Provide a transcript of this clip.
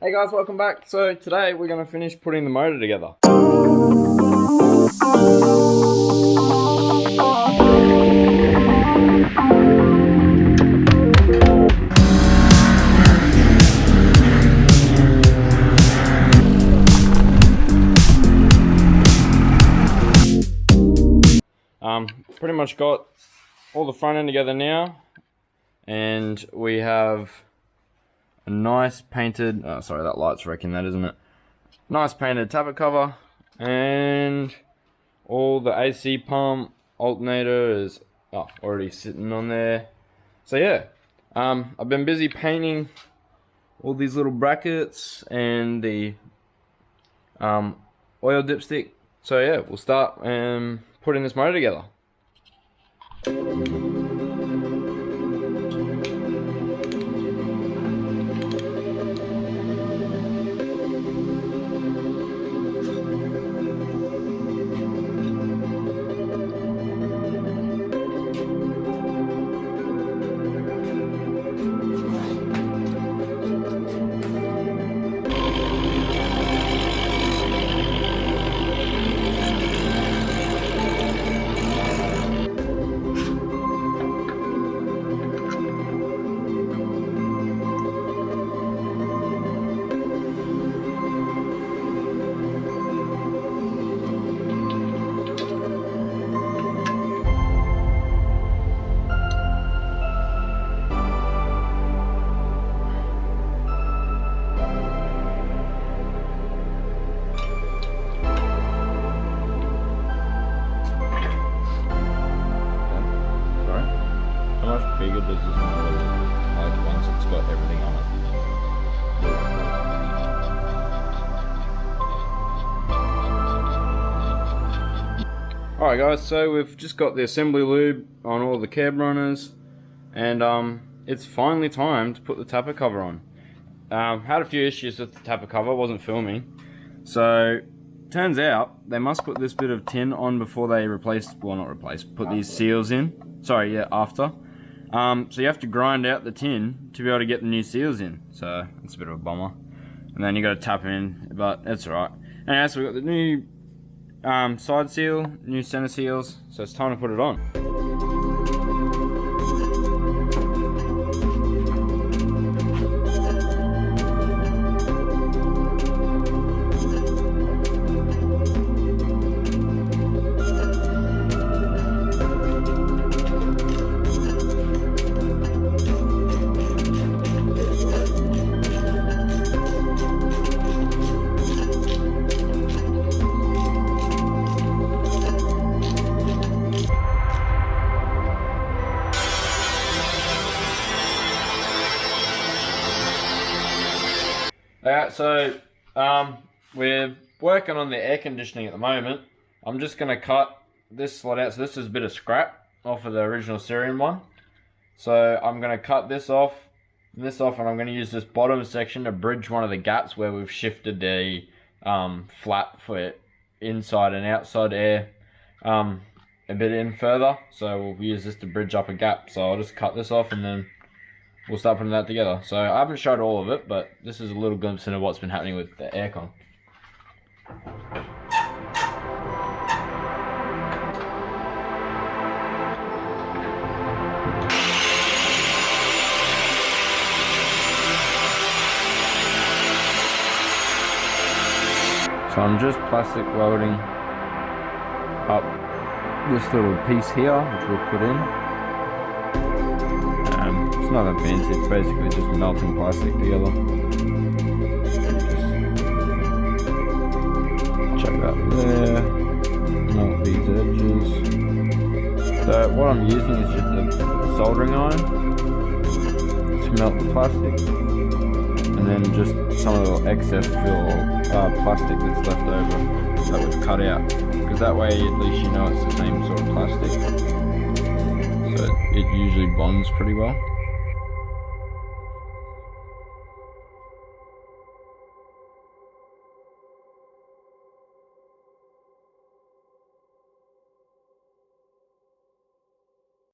Hey guys, welcome back. So today we're going to finish putting the motor together. Pretty much got all the front end together now, and we have a nice painted, oh sorry, that light's wrecking that, isn't it? Nice painted tappet cover, and all the AC pump, alternator is already sitting on there. So yeah, I've been busy painting all these little brackets and the oil dipstick. So yeah, we'll start putting this motor together. How much bigger does this motor look like once it's got everything on it? Alright guys, so we've just got the assembly lube on all the cab runners, and it's finally time to put the tapper cover on. Had a few issues with the tapper cover, wasn't filming, so turns out they must put this bit of tin on before they put these seals in. Sorry, yeah, after. So you have to grind out the tin to be able to get the new seals in. So it's a bit of a bummer. And then you got to tap in, but it's alright. Anyway, so we got the new side seal, new center seals. So it's time to put it on. Alright, so we're working on the air conditioning at the moment. I'm just going to cut this slot out. So this is a bit of scrap off of the original Sirion one. So I'm going to cut this off, and I'm going to use this bottom section to bridge one of the gaps where we've shifted the flap for inside and outside air a bit in further. So we'll use this to bridge up a gap. So I'll just cut this off and then we'll start putting that together. So I haven't showed all of it, but this is a little glimpse into what's been happening with the aircon. So I'm just plastic welding up this little piece here, which we'll put in. It's not that fancy, it's basically just melting plastic together. Just check that there, melt these edges. So what I'm using is just a soldering iron to melt the plastic, and then just some of the excess plastic that's left over that we've cut out, because that way at least you know it's the same sort of plastic. So it usually bonds pretty well.